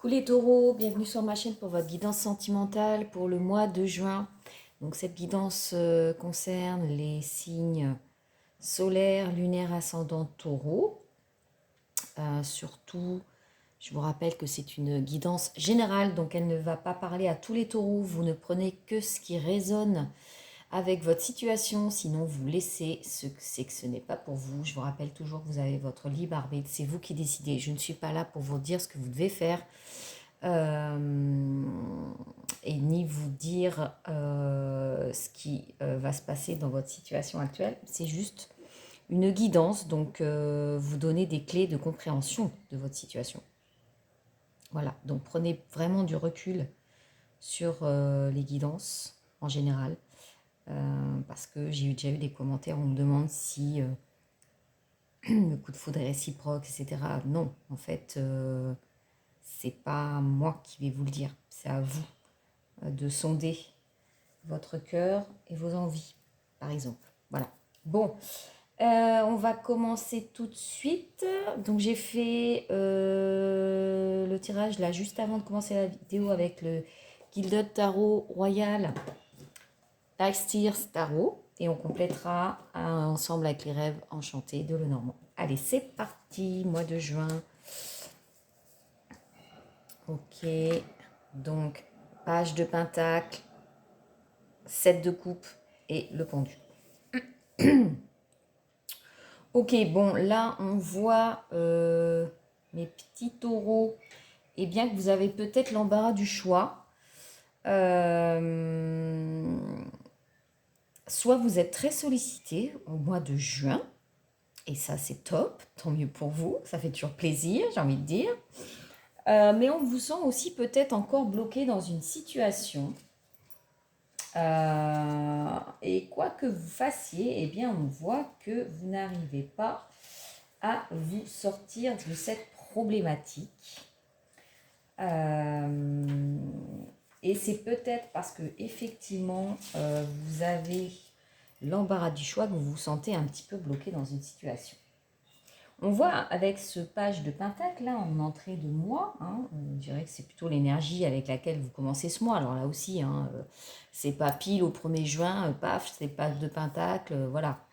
Coucou les taureaux, bienvenue sur ma chaîne pour votre guidance sentimentale pour le mois de juin. Donc cette guidance concerne les signes solaires, lunaires, ascendant taureau. Surtout, je vous rappelle que c'est une guidance générale, donc elle ne va pas parler à tous les taureaux. Vous ne prenez que ce qui résonne avec votre situation, sinon vous laissez ce que c'est que ce n'est pas pour vous. Je vous rappelle toujours que vous avez votre libre arbitre, c'est vous qui décidez. Je ne suis pas là pour vous dire ce que vous devez faire et ni vous dire ce qui va se passer dans votre situation actuelle. C'est juste une guidance, donc vous donner des clés de compréhension de votre situation. Voilà, donc prenez vraiment du recul sur les guidances en général. Parce que j'ai déjà eu des commentaires où on me demande si le coup de foudre est réciproque, etc. Non, en fait, c'est pas moi qui vais vous le dire. C'est à vous de sonder votre cœur et vos envies, par exemple. Voilà. Bon, on va commencer tout de suite. Donc j'ai fait le tirage là juste avant de commencer la vidéo avec le Gilded Tarot Royal Steers Tarot et on complétera ensemble avec les rêves enchantés de Lenormand. Allez, c'est parti, mois de juin. Ok, donc page de pentacle, 7 de coupe et le pendu. Ok, bon, là on voit mes petits taureaux. Et bien que vous avez peut-être l'embarras du choix. Soit vous êtes très sollicité au mois de juin, et ça c'est top, tant mieux pour vous, ça fait toujours plaisir, j'ai envie de dire. Mais on vous sent aussi peut-être encore bloqué dans une situation. Et quoi que vous fassiez, eh bien on voit que vous n'arrivez pas à vous sortir de cette problématique. Et c'est peut-être parce que effectivement vous avez l'embarras du choix que vous vous sentez un petit peu bloqué dans une situation. On voit avec ce page de pentacle là en entrée de mois, on dirait que c'est plutôt l'énergie avec laquelle vous commencez ce mois. Alors là aussi, c'est pas pile au 1er juin, paf, c'est page de pentacle, voilà.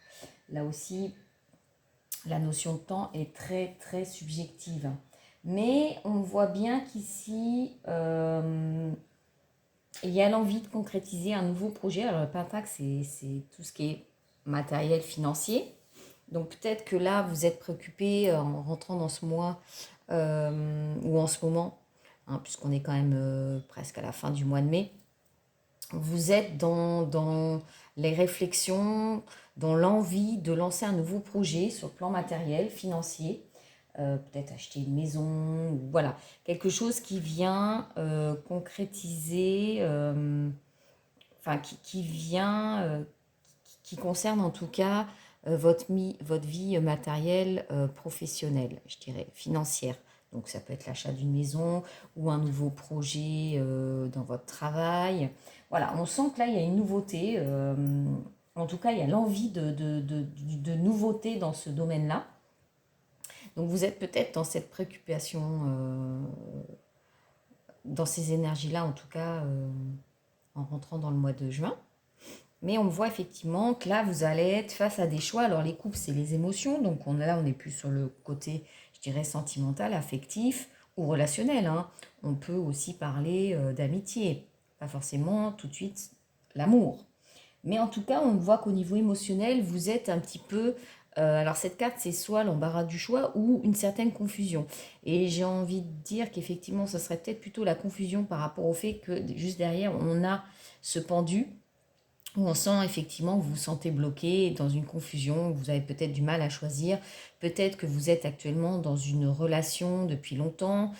Là aussi, la notion de temps est très très subjective. Mais on voit bien qu'ici, il y a l'envie de concrétiser un nouveau projet. Alors le pentacle, c'est tout ce qui est matériel financier. Donc peut-être que là, vous êtes préoccupé en rentrant dans ce mois ou en ce moment, puisqu'on est quand même presque à la fin du mois de mai. Vous êtes dans les réflexions, dans l'envie de lancer un nouveau projet sur le plan matériel, financier. Peut-être acheter une maison, ou voilà, quelque chose qui vient concrétiser, enfin qui vient, qui concerne en tout cas votre vie matérielle, professionnelle, je dirais, financière. Donc ça peut être l'achat d'une maison ou un nouveau projet dans votre travail. Voilà, on sent que là, il y a une nouveauté. En tout cas, il y a l'envie de nouveauté dans ce domaine-là. Donc vous êtes peut-être dans cette préoccupation, dans ces énergies-là, en tout cas, en rentrant dans le mois de juin. Mais on voit effectivement que là, vous allez être face à des choix. Alors les couples, c'est les émotions. Donc là, on n'est plus sur le côté, je dirais, sentimental, affectif ou relationnel. On peut aussi parler d'amitié. Pas forcément tout de suite l'amour. Mais en tout cas, on voit qu'au niveau émotionnel, vous êtes un petit peu... alors cette carte, c'est soit l'embarras du choix ou une certaine confusion. Et j'ai envie de dire qu'effectivement, ce serait peut-être plutôt la confusion par rapport au fait que juste derrière, on a ce pendu où on sent effectivement que vous vous sentez bloqué dans une confusion, vous avez peut-être du mal à choisir, peut-être que vous êtes actuellement dans une relation depuis longtemps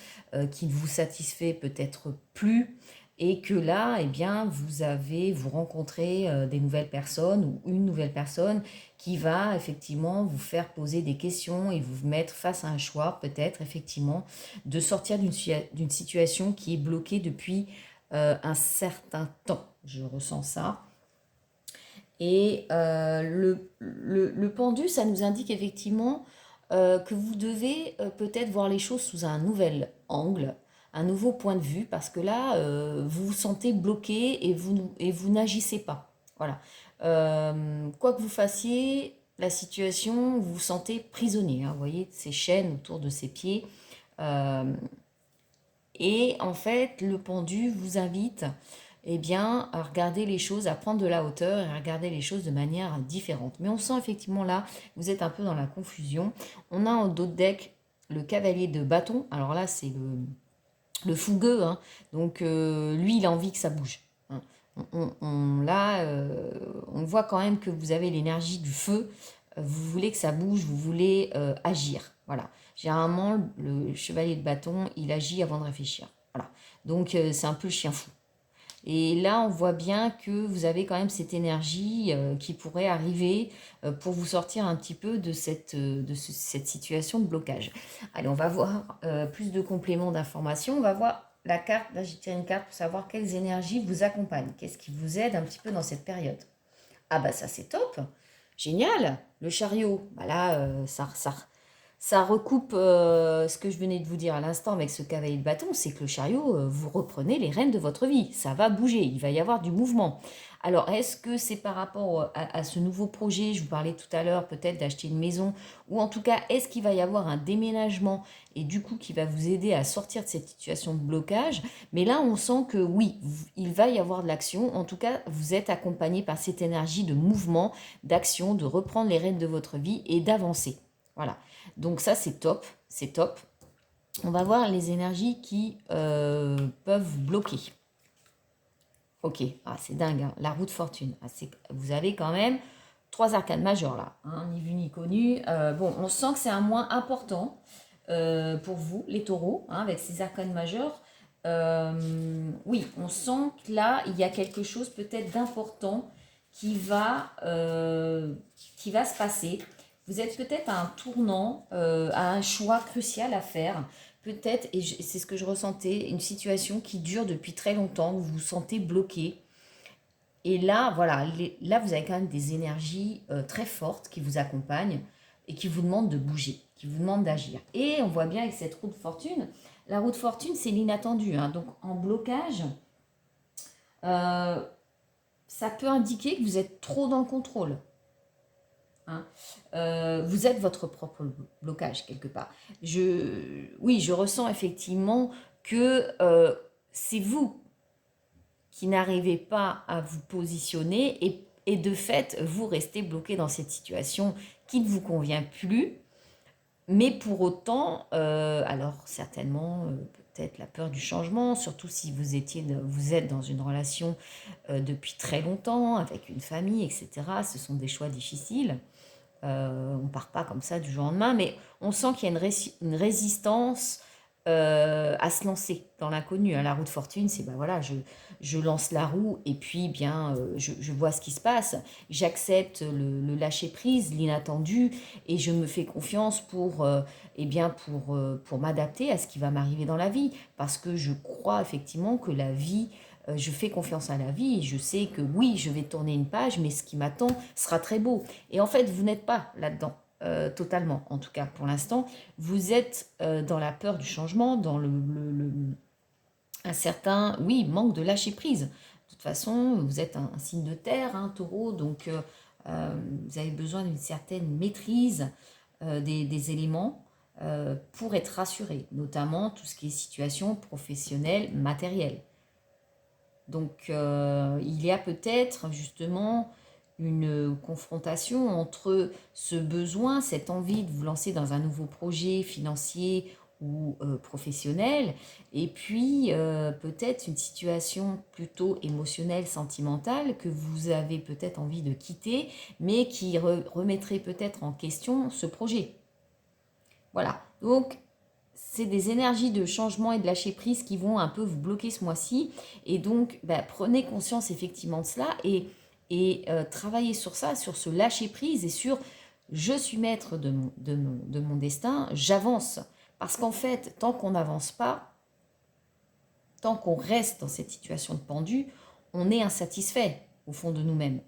qui ne vous satisfait peut-être plus et que là, eh bien, vous rencontrez des nouvelles personnes ou une nouvelle personne qui va effectivement vous faire poser des questions et vous mettre face à un choix, peut-être effectivement, de sortir d'une situation qui est bloquée depuis un certain temps. Je ressens ça. Et le pendu, ça nous indique effectivement que vous devez peut-être voir les choses sous un nouvel angle, un nouveau point de vue, parce que là, vous vous sentez bloqué et vous n'agissez pas. Voilà. Quoi que vous fassiez, la situation, vous vous sentez prisonnier, hein, vous voyez, ces chaînes autour de ses pieds. Euh, et en fait, le pendu vous invite eh bien, à regarder les choses, à prendre de la hauteur et à regarder les choses de manière différente. Mais on sent effectivement là, vous êtes un peu dans la confusion. On a en dos de deck le cavalier de bâton. Alors là, c'est le fougueux, hein. Donc lui, il a envie que ça bouge, hein. Là, on voit quand même que vous avez l'énergie du feu. Vous voulez que ça bouge, vous voulez agir. Voilà. Généralement, le chevalier de bâton, il agit avant de réfléchir. Voilà. Donc c'est un peu le chien fou. Et là, on voit bien que vous avez quand même cette énergie qui pourrait arriver pour vous sortir un petit peu de cette situation de blocage. Allez, on va voir plus de compléments d'informations. On va voir la carte. Là, j'ai tiré une carte pour savoir quelles énergies vous accompagnent. Qu'est-ce qui vous aide un petit peu dans cette période. Ah bah ça, c'est top. Génial. Le chariot. Bah là, ça recoupe ce que je venais de vous dire à l'instant avec ce cavalier de bâton, c'est que le chariot, vous reprenez les rênes de votre vie. Ça va bouger, il va y avoir du mouvement. Alors, est-ce que c'est par rapport à ce nouveau projet, je vous parlais tout à l'heure peut-être d'acheter une maison, ou en tout cas, est-ce qu'il va y avoir un déménagement et du coup qui va vous aider à sortir de cette situation de blocage? Mais là, on sent que oui, il va y avoir de l'action. En tout cas, vous êtes accompagné par cette énergie de mouvement, d'action, de reprendre les rênes de votre vie et d'avancer. Voilà. Donc ça, c'est top, c'est top. On va voir les énergies qui peuvent vous bloquer. Ok, ah, c'est dingue, hein. La roue de fortune. Ah, vous avez quand même 3 arcanes majeures là, hein, ni vu ni connu. Bon, on sent que c'est un mois important pour vous, les taureaux, hein, avec ces arcanes majeures. Oui, on sent que là, il y a quelque chose peut-être d'important qui va se passer. Vous êtes peut-être à un tournant, à un choix crucial à faire. Peut-être, et c'est ce que je ressentais, une situation qui dure depuis très longtemps, où vous vous sentez bloqué. Et là, voilà, là, vous avez quand même des énergies très fortes qui vous accompagnent et qui vous demandent de bouger, qui vous demandent d'agir. Et on voit bien avec cette roue de fortune, la roue de fortune, c'est l'inattendu, hein. Donc, en blocage, euh, ça peut indiquer que vous êtes trop dans le contrôle, hein. Vous êtes votre propre blocage quelque part. Oui, je ressens effectivement que c'est vous qui n'arrivez pas à vous positionner et de fait, vous restez bloqué dans cette situation qui ne vous convient plus. Mais pour autant, alors certainement, peut-être la peur du changement, surtout si vous êtes dans une relation depuis très longtemps, avec une famille, etc. Ce sont des choix difficiles. On ne part pas comme ça du jour au lendemain, mais on sent qu'il y a une résistance à se lancer dans l'inconnu, hein. La roue de fortune, c'est ben voilà, je lance la roue et puis bien je vois ce qui se passe. J'accepte le lâcher prise, l'inattendu, et je me fais confiance pour m'adapter à ce qui va m'arriver dans la vie, parce que je crois effectivement que la vie je fais confiance à la vie et je sais que oui, je vais tourner une page, mais ce qui m'attend sera très beau. Et en fait, vous n'êtes pas là-dedans, totalement, en tout cas pour l'instant. Vous êtes dans la peur du changement, dans un certain, oui, manque de lâcher prise. De toute façon, vous êtes un signe de terre, un taureau, donc vous avez besoin d'une certaine maîtrise des éléments pour être rassuré, notamment tout ce qui est situation professionnelle, matérielle. Donc, il y a peut-être justement une confrontation entre ce besoin, cette envie de vous lancer dans un nouveau projet financier ou professionnel, et puis peut-être une situation plutôt émotionnelle, sentimentale, que vous avez peut-être envie de quitter, mais qui remettrait peut-être en question ce projet. Voilà, donc c'est des énergies de changement et de lâcher prise qui vont un peu vous bloquer ce mois-ci. Et donc, prenez conscience effectivement de cela et travaillez sur ça, sur ce lâcher prise et sur je suis maître de mon destin, j'avance. Parce qu'en fait, tant qu'on n'avance pas, tant qu'on reste dans cette situation de pendu, on est insatisfait au fond de nous-mêmes.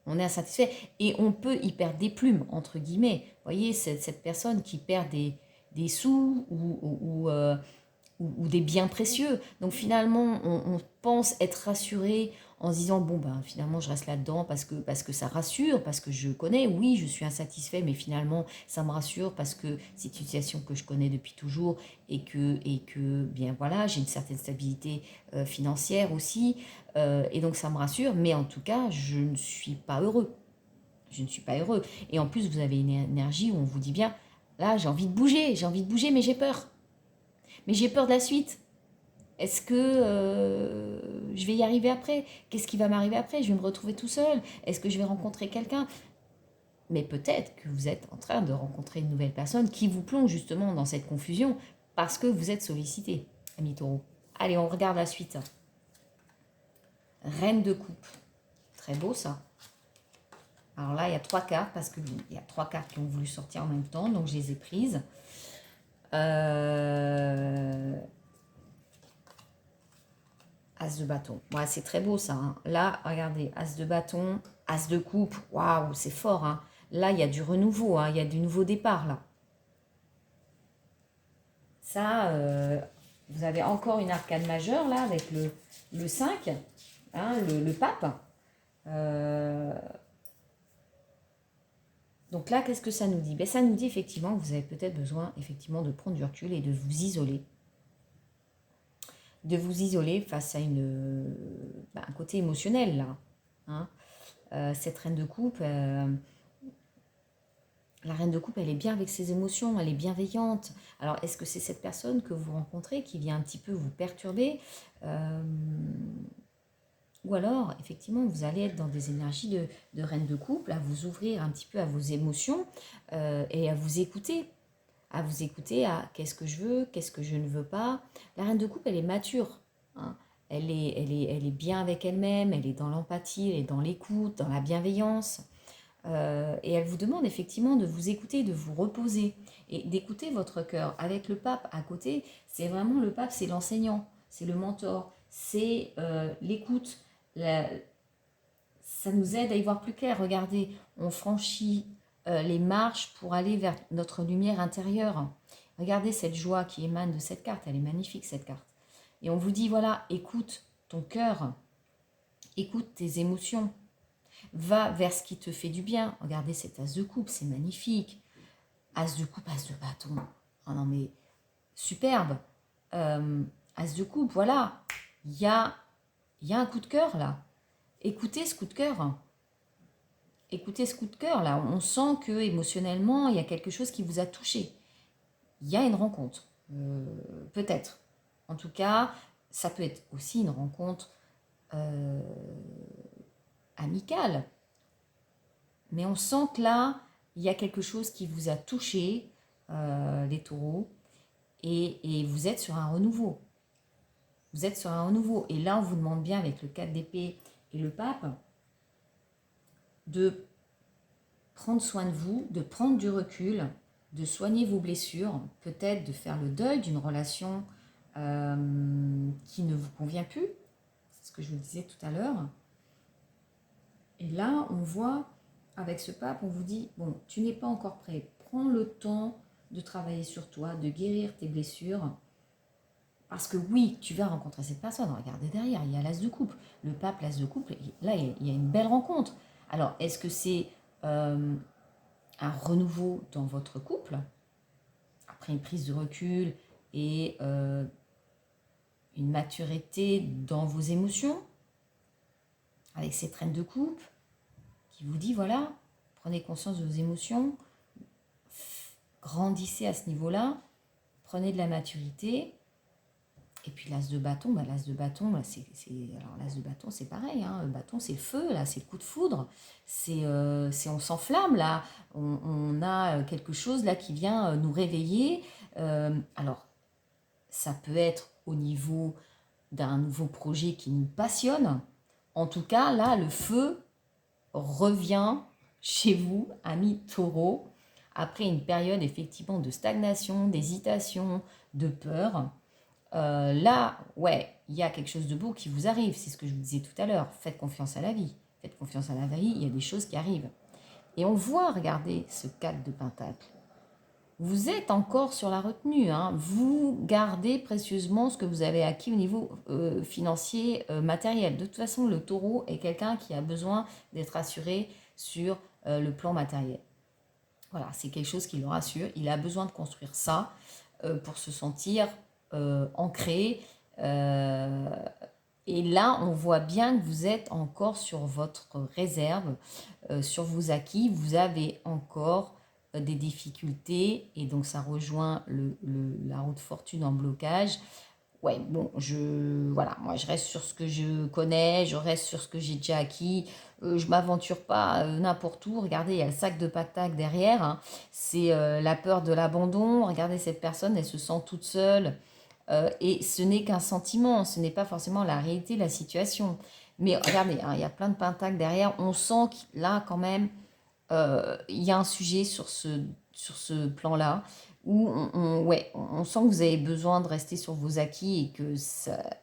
On est insatisfait et on peut y perdre des plumes, entre guillemets. Vous voyez, cette personne qui perd des sous ou ou des biens précieux. Donc finalement, on pense être rassuré en se disant, bon, ben, finalement, je reste là-dedans parce que ça rassure, parce que je connais, oui, je suis insatisfait, mais finalement, ça me rassure parce que c'est une situation que je connais depuis toujours et que bien voilà, j'ai une certaine stabilité financière aussi, et donc ça me rassure, mais en tout cas, je ne suis pas heureux. Je ne suis pas heureux. Et en plus, vous avez une énergie où on vous dit bien, là, j'ai envie de bouger, mais j'ai peur. Mais j'ai peur de la suite. Est-ce que je vais y arriver après? Qu'est-ce qui va m'arriver après? Je vais me retrouver tout seul? Est-ce que je vais rencontrer quelqu'un? Mais peut-être que vous êtes en train de rencontrer une nouvelle personne qui vous plonge justement dans cette confusion parce que vous êtes sollicité, ami taureau. Allez, on regarde la suite. Reine de coupe. Très beau ça. Alors là, il y a 3 cartes parce qu'il y a 3 cartes qui ont voulu sortir en même temps, donc je les ai prises. As de bâton. Ouais, c'est très beau ça. Hein. Là, regardez, As de bâton, As de coupe. Waouh, c'est fort. Hein. Là, il y a du renouveau. Hein. Il y a du nouveau départ là. Ça, vous avez encore une arcane majeure là avec le 5, hein, le pape. Donc là, qu'est-ce que ça nous dit? Ben, ça nous dit effectivement que vous avez peut-être besoin effectivement de prendre du recul et de vous isoler. De vous isoler face à un côté émotionnel là. Hein. Cette reine de coupe, la reine de coupe, elle est bien avec ses émotions, elle est bienveillante. Alors, est-ce que c'est cette personne que vous rencontrez qui vient un petit peu vous perturber ou alors, effectivement, vous allez être dans des énergies de reine de couple, à vous ouvrir un petit peu à vos émotions et à vous écouter. À vous écouter à qu'est-ce que je veux, qu'est-ce que je ne veux pas. La reine de couple, elle est mature. Hein. Elle est bien avec elle-même, elle est dans l'empathie, elle est dans l'écoute, dans la bienveillance. Et elle vous demande effectivement de vous écouter, de vous reposer et d'écouter votre cœur. Avec le pape à côté, c'est vraiment le pape, c'est l'enseignant, c'est le mentor, c'est l'écoute. Ça nous aide à y voir plus clair. Regardez, on franchit les marches pour aller vers notre lumière intérieure. Regardez cette joie qui émane de cette carte, elle est magnifique cette carte. Et on vous dit, voilà, écoute ton cœur, écoute tes émotions, va vers ce qui te fait du bien. Regardez cet as de coupe, c'est magnifique. As de coupe, as de bâton. Oh non mais, superbe. As de coupe, voilà. Il y a un coup de cœur là. Écoutez ce coup de cœur. Écoutez ce coup de cœur là. On sent que émotionnellement, il y a quelque chose qui vous a touché. Il y a une rencontre. Peut-être. En tout cas, ça peut être aussi une rencontre amicale. Mais on sent que là, il y a quelque chose qui vous a touché, les taureaux, et vous êtes sur un renouveau. Vous êtes sur un renouveau. Et là, on vous demande bien, avec le 4 d'épée et le pape, de prendre soin de vous, de prendre du recul, de soigner vos blessures, peut-être de faire le deuil d'une relation qui ne vous convient plus. C'est ce que je vous disais tout à l'heure. Et là, on voit, avec ce pape, on vous dit, bon, tu n'es pas encore prêt. Prends le temps de travailler sur toi, de guérir tes blessures. Parce que oui, tu vas rencontrer cette personne. Regardez derrière, il y a l'as de coupe. Le pape, l'as de coupe, là, il y a une belle rencontre. Alors, est-ce que c'est un renouveau dans votre couple, après une prise de recul et une maturité dans vos émotions, avec cette reine de coupe qui vous dit, voilà, prenez conscience de vos émotions, grandissez à ce niveau-là, prenez de la maturité. Et puis l'as de bâton, l'as de bâton, alors l'as de bâton, c'est pareil, hein, le bâton, c'est le feu, là, c'est le coup de foudre, c'est on s'enflamme, là, on a quelque chose, là, qui vient nous réveiller. Alors, ça peut être au niveau d'un nouveau projet qui nous passionne. En tout cas, là, le feu revient chez vous, amis taureaux, après une période, effectivement, de stagnation, d'hésitation, de peur. Là, ouais, il y a quelque chose de beau qui vous arrive, c'est ce que je vous disais tout à l'heure. Faites confiance à la vie. Faites confiance à la vie, il y a des choses qui arrivent. Et on voit, regardez, ce 4 de pentacle. vous êtes encore sur la retenue, hein. Vous gardez précieusement ce que vous avez acquis au niveau financier, matériel. De toute façon, le taureau est quelqu'un qui a besoin d'être assuré sur le plan matériel. Voilà, c'est quelque chose qui le rassure. Il a besoin de construire ça pour se sentir ancré. Et là, on voit bien que vous êtes encore sur votre réserve, sur vos acquis. Vous avez encore des difficultés et donc ça rejoint la route fortune en blocage. Ouais, bon, voilà, moi je reste sur ce que je connais, je reste sur ce que j'ai déjà acquis. Je m'aventure pas n'importe où. Regardez, il y a le sac de patates derrière, hein. C'est la peur de l'abandon. Regardez, cette personne, elle se sent toute seule. Et ce n'est qu'un sentiment, ce n'est pas forcément la réalité de la situation. Mais regardez, hein, il y a plein de pentacles derrière. On sent que là, quand même, il y a un sujet sur ce plan-là où ouais, on sent que vous avez besoin de rester sur vos acquis et que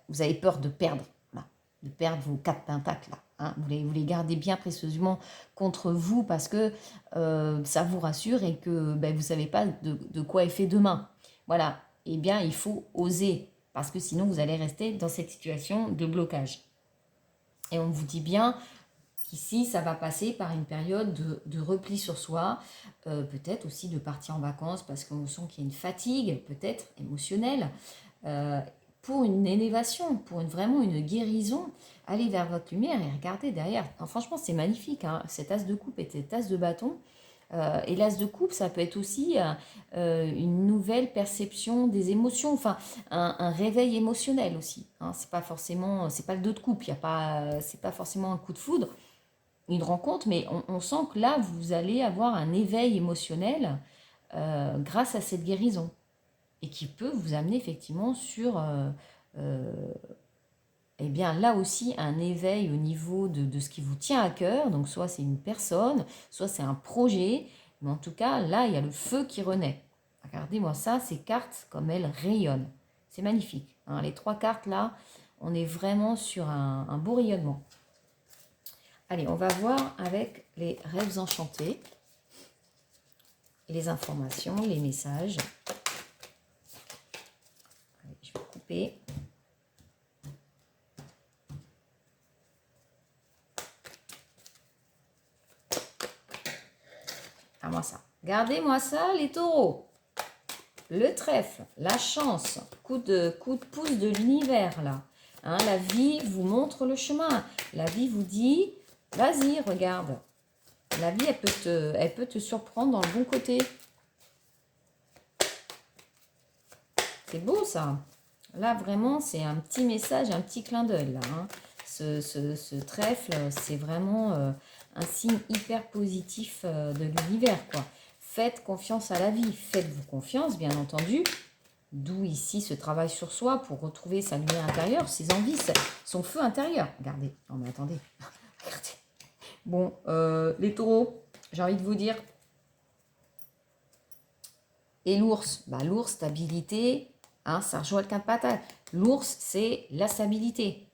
vous avez peur de perdre, là, de perdre vos 4 pentacles là. Hein. Vous les gardez bien précieusement contre vous parce que ça vous rassure et que ben, vous ne savez pas de quoi est fait demain. Voilà, eh bien il faut oser parce que sinon vous allez rester dans cette situation de blocage. Et on vous dit bien qu'ici, ça va passer par une période de repli sur soi, peut-être aussi de partir en vacances parce qu'on sent qu'il y a une fatigue, peut-être émotionnelle, pour une élévation, pour vraiment une guérison. Allez vers votre lumière et regardez derrière. Non, franchement, c'est magnifique, hein. Cet as de coupe et cet as de bâton. Et l'as de coupe, ça peut être aussi une nouvelle perception des émotions, enfin un réveil émotionnel aussi. Hein. C'est pas forcément, c'est pas le 2 de coupe, c'est pas forcément un coup de foudre, une rencontre, mais on sent que là, vous allez avoir un éveil émotionnel grâce à cette guérison et qui peut vous amener effectivement sur, eh bien là aussi, un éveil au niveau de ce qui vous tient à cœur. Donc soit c'est une personne, soit c'est un projet, mais en tout cas, là, il y a le feu qui renaît. Regardez-moi ça, ces cartes, comme elles rayonnent. C'est magnifique. Hein. Les 3 cartes là, on est vraiment sur un beau rayonnement. Allez, on va voir avec les rêves enchantés, les informations, les messages. Allez, je vais couper. Ah, moi ça. Regardez-moi ça, les taureaux. Le trèfle, la chance, coup de pouce de l'univers, là. Hein, la vie vous montre le chemin. La vie vous dit, vas-y, regarde. La vie, elle peut te surprendre dans le bon côté. C'est beau, ça. Là, vraiment, c'est un petit message, un petit clin d'œil, là. Hein. Ce trèfle, c'est vraiment un signe hyper positif de l'univers, quoi. Faites confiance à la vie. Faites-vous confiance, bien entendu. D'où ici ce travail sur soi pour retrouver sa lumière intérieure, ses envies, son feu intérieur. Regardez. Non, mais attendez. Regardez. Bon, les taureaux, j'ai envie de vous dire. Et l'ours, bah, l'ours, stabilité, hein, ça rejoint le 4 patates. L'ours, c'est la stabilité.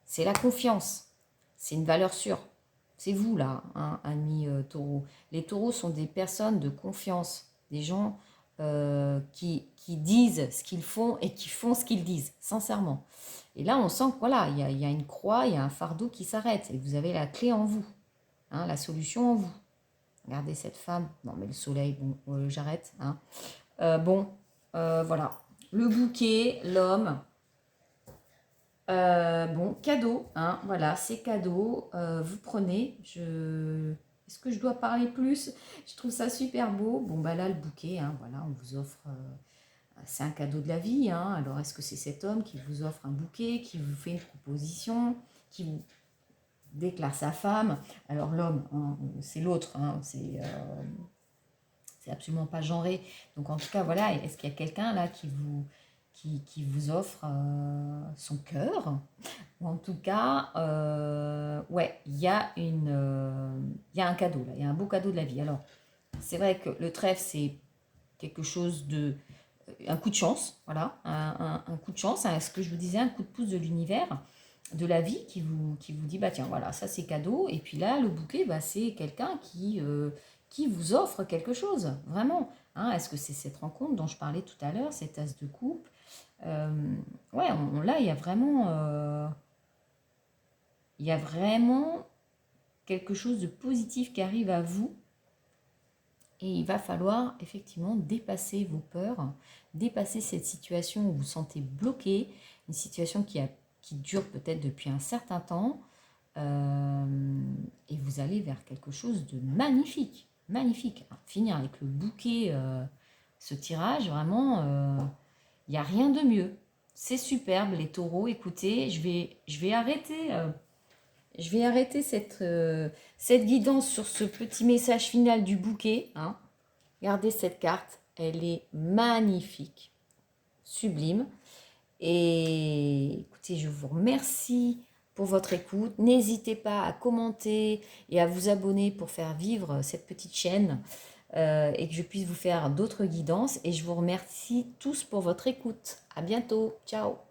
C'est la confiance. C'est une valeur sûre. C'est vous, là, hein, amis taureaux. Les taureaux sont des personnes de confiance. Des gens qui disent ce qu'ils font et qui font ce qu'ils disent, sincèrement. Et là, on sent que voilà, il y a une croix, il y a un fardeau qui s'arrête. Et vous avez la clé en vous, hein, la solution en vous. Regardez cette femme. Non, mais le soleil, bon, j'arrête. Hein. Voilà. Le bouquet, l'homme. Bon, cadeau. Hein, voilà, c'est cadeau. Vous prenez. Est-ce que je dois parler plus? Je trouve ça super beau. Bon, bah là, le bouquet, hein, voilà, on vous offre... c'est un cadeau de la vie. Hein. Alors, est-ce que c'est cet homme qui vous offre un bouquet, qui vous fait une proposition, qui vous déclare sa femme? Alors, l'homme, hein, c'est l'autre. Hein, c'est absolument pas genré. Donc, en tout cas, voilà, est-ce qu'il y a quelqu'un là qui vous offre son cœur? Ou en tout cas, ouais, il y a un cadeau là, il y a un beau cadeau de la vie. Alors, c'est vrai que le trèfle, c'est quelque chose de... un coup de chance, voilà, un coup de chance, hein, ce que je vous disais, un coup de pouce de l'univers, de la vie qui vous dit, bah tiens, voilà, ça c'est cadeau. Et puis là, le bouquet, bah, c'est quelqu'un qui qui vous offre quelque chose, vraiment. Hein, est-ce que c'est cette rencontre dont je parlais tout à l'heure, cette as de coupe? Ouais, là, il y a vraiment quelque chose de positif qui arrive à vous. Et il va falloir effectivement dépasser vos peurs, dépasser cette situation où vous vous sentez bloqué, une situation qui dure peut-être depuis un certain temps, et vous allez vers quelque chose de magnifique, magnifique. Alors, finir avec le bouquet, ce tirage, vraiment, il n'y a rien de mieux. C'est superbe, les taureaux. Écoutez, je vais arrêter cette guidance sur ce petit message final du bouquet. Hein. Regardez cette carte, elle est magnifique, sublime. Et écoutez, je vous remercie pour votre écoute. N'hésitez pas à commenter et à vous abonner pour faire vivre cette petite chaîne et que je puisse vous faire d'autres guidances. Et je vous remercie tous pour votre écoute. À bientôt. Ciao.